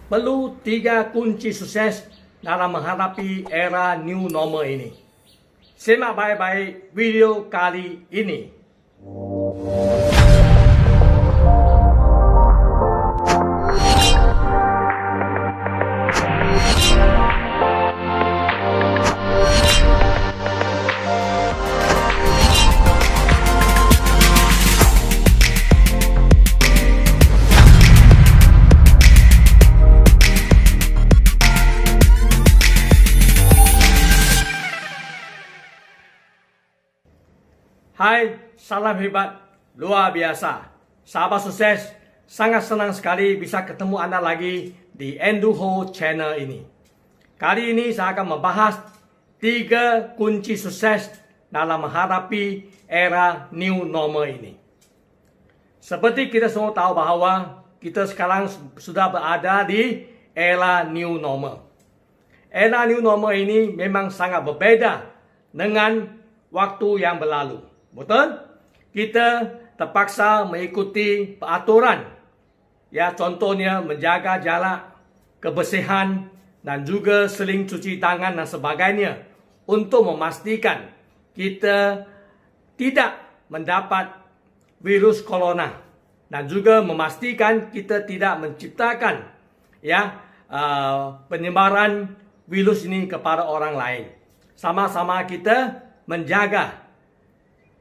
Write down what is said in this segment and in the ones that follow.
perlu 3 kunci sukses dalam menghadapi era new normal ini. Simak baik-baik video kali ini. Hai, salam hebat, luar biasa. Sahabat sukses, sangat senang sekali bisa ketemu Anda lagi di Enduho Channel ini. Kali ini saya akan membahas 3 kunci sukses dalam menghadapi era new normal ini. Seperti kita semua tahu bahwa kita sekarang sudah berada di era new normal. Era new normal ini memang sangat berbeda dengan waktu yang berlalu. Betul? Kita terpaksa mengikuti peraturan. Ya, contohnya menjaga jarak, kebersihan dan juga sering cuci tangan dan sebagainya untuk memastikan kita tidak mendapat virus corona dan juga memastikan kita tidak menciptakan penyebaran virus ini kepada orang lain. Sama-sama kita menjaga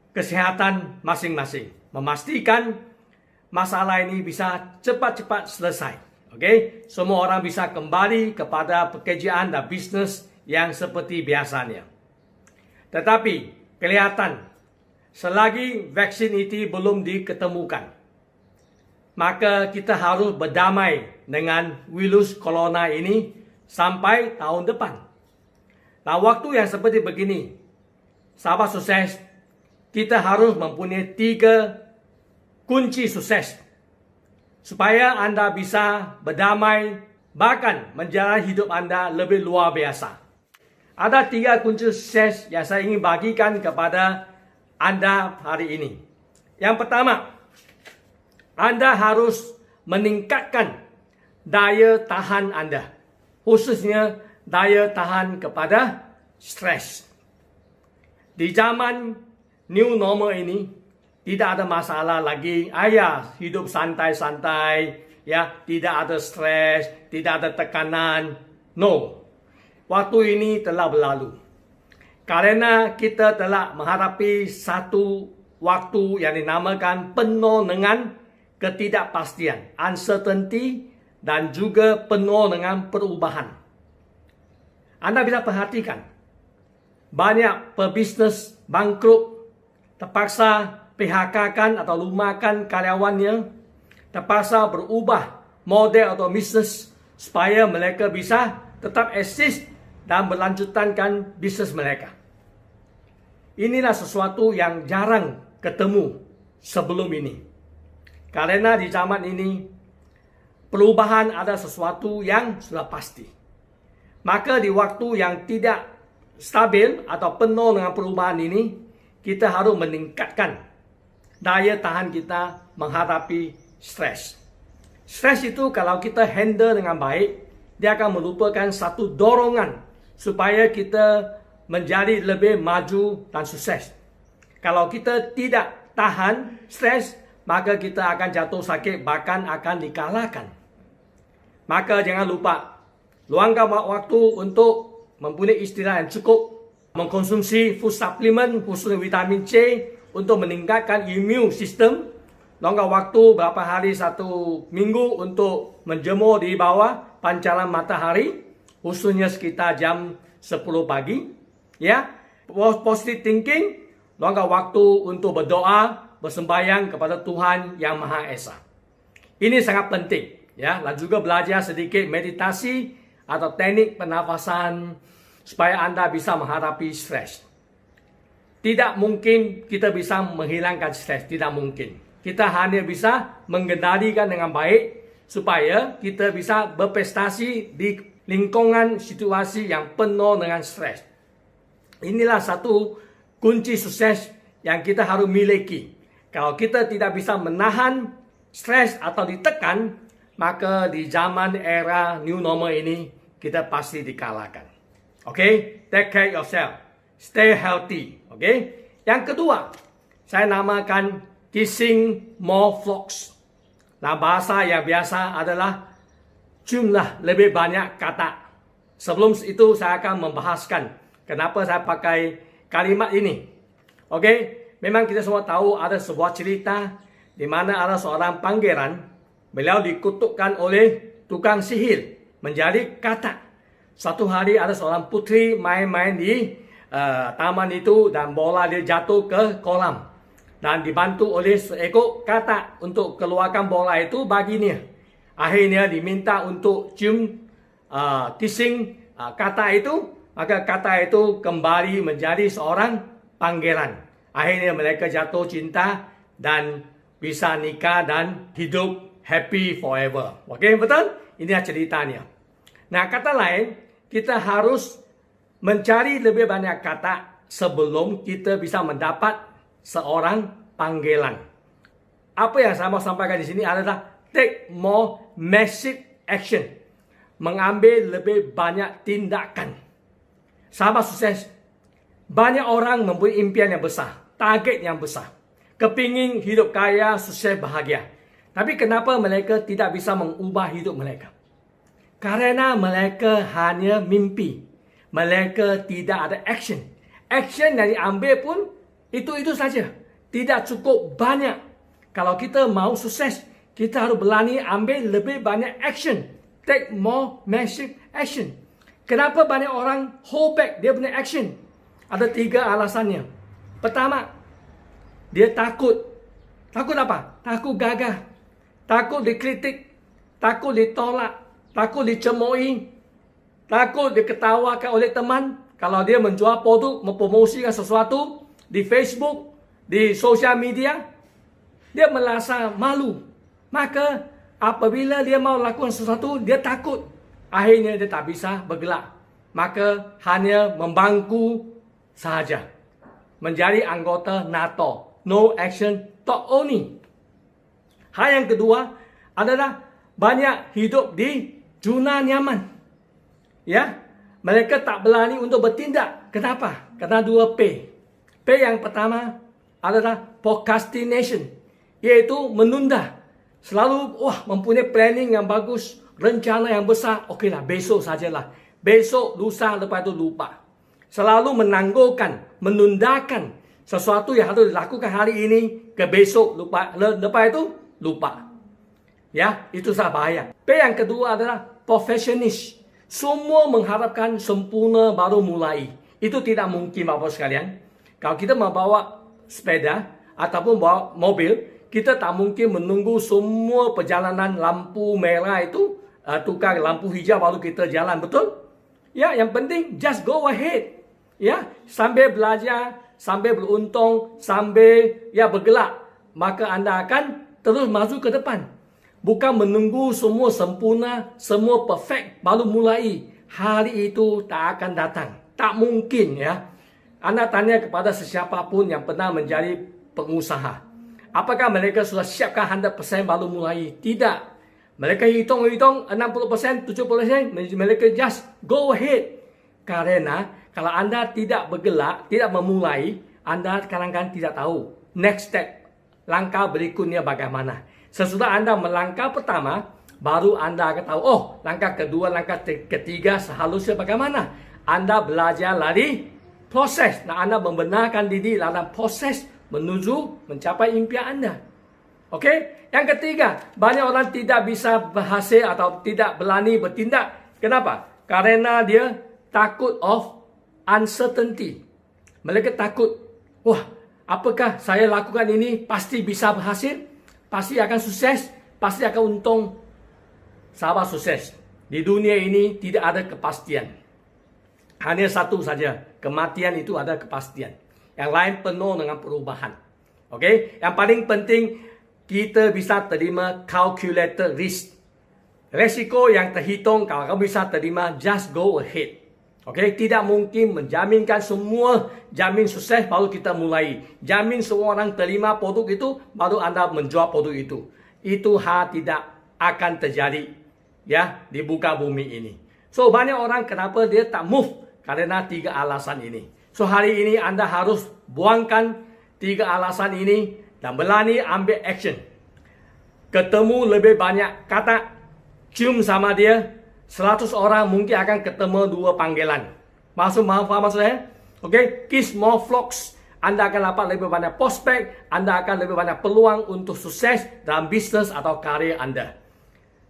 kesehatan masing-masing, memastikan masalah ini bisa cepat-cepat selesai. Oke, semua orang bisa kembali kepada pekerjaan dan bisnes yang seperti biasanya. Tetapi kelihatan selagi vaksin itu belum diketemukan, maka kita harus berdamai dengan virus corona ini sampai tahun depan. Nah, waktu yang seperti begini, sahabat sukses, kita harus mempunyai 3 kunci sukses supaya Anda bisa berdamai, bahkan menjalani hidup Anda lebih luar biasa. Ada 3 kunci sukses yang saya ingin bagikan kepada Anda hari ini. Yang pertama, Anda harus meningkatkan daya tahan Anda, khususnya daya tahan kepada stres. Di zaman new normal ini tidak ada masalah lagi. Hidup santai-santai, tidak ada stres, tidak ada tekanan. No. Waktu ini telah berlalu. Karena kita telah menghadapi satu waktu yang dinamakan penuh dengan ketidakpastian, uncertainty, dan juga penuh dengan perubahan. Anda bisa perhatikan, banyak pebisnes bangkrut, terpaksa PHK-kan atau rumahkan karyawannya, terpaksa berubah model atau bisnes supaya mereka bisa tetap eksis dan melanjutkan bisnes mereka. Inilah sesuatu yang jarang ketemu sebelum ini. Karena di zaman ini perubahan ada sesuatu yang sudah pasti. Maka di waktu yang tidak stabil atau penuh dengan perubahan ini, kita harus meningkatkan daya tahan kita menghadapi stres. Stres itu kalau kita handle dengan baik, dia akan merupakan satu dorongan supaya kita menjadi lebih maju dan sukses. Kalau kita tidak tahan stres, maka kita akan jatuh sakit, bahkan akan dikalahkan. Maka jangan lupa, luangkan waktu untuk mempunyai istirahat yang cukup, mengkonsumsi food supplement khususnya vitamin C untuk meningkatkan immune system. Luangkan waktu berapa hari, 1 minggu untuk menjemur di bawah pancaran matahari, khususnya sekitar jam 10 pagi. Positive thinking, luangkan waktu untuk berdoa, bersembahyang kepada Tuhan Yang Maha Esa. Ini sangat penting, dan juga belajar sedikit meditasi atau teknik pernafasan supaya Anda bisa menghadapi stres. Tidak mungkin kita bisa menghilangkan stres, tidak mungkin. Kita hanya bisa mengendalikan dengan baik supaya kita bisa berprestasi di lingkungan situasi yang penuh dengan stres. Inilah satu kunci sukses yang kita harus miliki. Kalau kita tidak bisa menahan stres atau ditekan, maka di zaman era new normal ini kita pasti dikalahkan. Okay? Take care yourself. Stay healthy. Okay? Yang kedua, saya namakan kissing more frogs. Nah, bahasa yang biasa adalah jumlah lebih banyak kata. Sebelum itu saya akan membahaskan kenapa saya pakai kalimat ini. Okay? Memang kita semua tahu ada sebuah cerita di mana ada seorang pangeran. Beliau dikutukkan oleh tukang sihir menjadi katak. Satu hari ada seorang putri main-main di taman itu dan bola dia jatuh ke kolam. Dan dibantu oleh seekor katak untuk keluarkan bola itu baginya. Akhirnya diminta untuk cium kissing katak itu. Maka katak itu kembali menjadi seorang pangeran. Akhirnya mereka jatuh cinta dan bisa nikah dan hidup happy forever. Okey, betul? Ini ceritanya. Nah, kata lain, kita harus mencari lebih banyak kata sebelum kita bisa mendapat seorang panggilan. Apa yang saya mau sampaikan di sini adalah take more massive action. Mengambil lebih banyak tindakan. Sahabat sukses, banyak orang mempunyai impian yang besar, target yang besar. Kepingin hidup kaya, sukses, bahagia. Tapi kenapa mereka tidak bisa mengubah hidup mereka? Karena mereka hanya mimpi. Mereka tidak ada action. Action yang diambil pun itu saja. Tidak cukup banyak. Kalau kita mau sukses, kita harus berani ambil lebih banyak action. Take more massive action. Kenapa banyak orang hold back dia punya action? Ada 3 alasannya. Pertama, dia takut. Takut apa? Takut gagal. Takut dikritik, takut ditolak, takut dicemoohi, takut diketawakan oleh teman. Kalau dia menjual produk, mempromosikan sesuatu di Facebook, di sosial media, dia merasa malu. Maka apabila dia mau lakukan sesuatu, dia takut. Akhirnya dia tak bisa bergerak. Maka hanya membangku sahaja. Menjadi anggota NATO. No action, talk only. Hal yang kedua adalah banyak hidup di zona nyaman. Ya, mereka tak berani untuk bertindak. Kenapa? Karena 2 P. P yang pertama adalah procrastination, iaitu menunda. Selalu mempunyai planning yang bagus, rencana yang besar. Okeylah, besok sajalah. Besok, lusa, lepas itu lupa. Selalu menangguhkan, menundakan sesuatu yang harus dilakukan hari ini ke besok, lupa. Lepas itu lupa. Ya, itu sangat bahaya. P yang kedua adalah perfectionist. Semua mengharapkan sempurna baru mulai. Itu tidak mungkin, Bapak sekalian. Kalau kita membawa sepeda ataupun bawa mobil, kita tak mungkin menunggu semua perjalanan lampu merah itu tukar lampu hijau baru kita jalan, betul? Ya, yang penting just go ahead. Ya, sambil belajar, sambil beruntung, sambil bergelak, maka anda akan terus maju ke depan. Bukan menunggu semua sempurna, semua perfect baru mulai. Hari itu tak akan datang. Tak mungkin ya. Anda tanya kepada sesiapa pun yang pernah menjadi pengusaha. Apakah mereka sudah siapkan 100% baru mulai? Tidak. Mereka hitung-hitung 60%, 70%. Mereka just go ahead. Karena kalau anda tidak bergerak, tidak memulai, anda kadang-kadang tidak tahu next step. Langkah berikutnya bagaimana. Sesudah anda melangkah pertama, baru anda akan tahu, langkah kedua, langkah ketiga seharusnya bagaimana. Anda belajar dari proses. Nah, anda membenarkan diri dalam proses menuju mencapai impian anda. Okey? Yang ketiga, banyak orang tidak bisa berhasil atau tidak berani bertindak. Kenapa? Karena dia takut of uncertainty. Mereka takut, apakah saya lakukan ini pasti bisa berhasil? Pasti akan sukses? Pasti akan untung? Sahabat sukses, di dunia ini tidak ada kepastian. Hanya satu saja, kematian itu ada kepastian. Yang lain penuh dengan perubahan. Okey? Yang paling penting, kita bisa terima calculated risk. Resiko yang terhitung, kalau kamu bisa terima, just go ahead. Okey, tidak mungkin menjaminkan semua jamin sukses baru kita mulai. Jamin semua orang terima produk itu baru anda menjual produk itu. Itu hal tidak akan terjadi ya di muka bumi ini. So banyak orang kenapa dia tak move karena 3 alasan ini. So hari ini Anda harus buangkan 3 alasan ini dan berani ambil action. Ketemu lebih banyak kata, cium sama dia, 100 orang mungkin akan ketemu 2 panggilan. Faham maksud saya? Okay? Kiss more frogs. Anda akan dapat lebih banyak prospek, Anda akan lebih banyak peluang untuk sukses dalam bisnes atau karir Anda.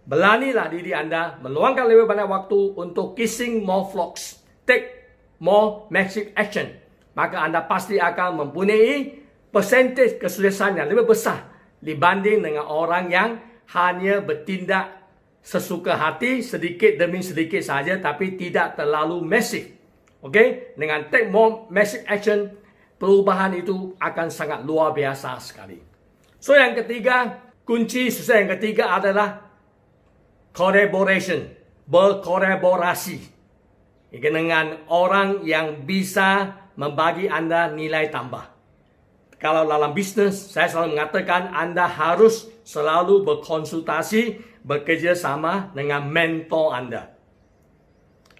Beranilah diri Anda meluangkan lebih banyak waktu untuk kissing more frogs. Take more massive action. Maka Anda pasti akan mempunyai persentage kesuksesan yang lebih besar dibanding dengan orang yang hanya bertindak sesuka hati sedikit demi sedikit saja tapi tidak terlalu masif. Okay? Dengan take more massive action, perubahan itu akan sangat luar biasa sekali. So yang ketiga, kunci sukses yang ketiga adalah collaboration, berkolaborasi dengan orang yang bisa membagi Anda nilai tambah. Kalau dalam bisnes, saya selalu mengatakan Anda harus selalu berkonsultasi, bekerja sama dengan mentor Anda.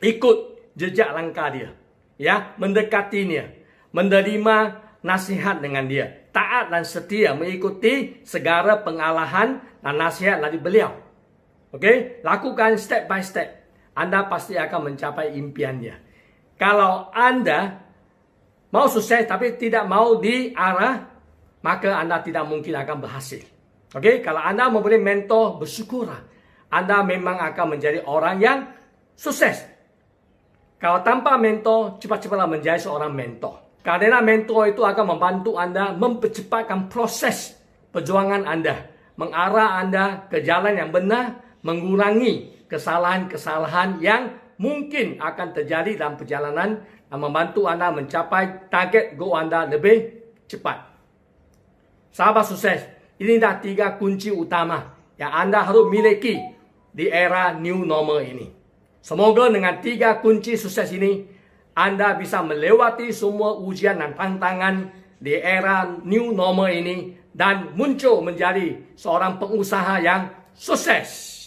Ikut jejak langkah dia, ya, mendekatinya, menerima nasihat dengan dia, taat dan setia mengikuti segala pengalaman dan nasihat dari beliau. Okey, lakukan step by step. Anda pasti akan mencapai impiannya. Kalau Anda mau sukses tapi tidak mau diarah, maka Anda tidak mungkin akan berhasil. Okey, kalau Anda mempunyai mentor, bersyukurlah. Anda memang akan menjadi orang yang sukses. Kalau tanpa mentor, cepat-cepatlah menjadi seorang mentor. Karena mentor itu akan membantu Anda mempercepatkan proses perjuangan Anda, mengarah Anda ke jalan yang benar, mengurangi kesalahan-kesalahan yang mungkin akan terjadi dalam perjalanan dan membantu Anda mencapai target goal Anda lebih cepat. Sahabat sukses, ini dah 3 kunci utama yang Anda harus miliki di era new normal ini. Semoga dengan 3 kunci sukses ini, Anda bisa melewati semua ujian dan tantangan di era new normal ini dan muncul menjadi seorang pengusaha yang sukses.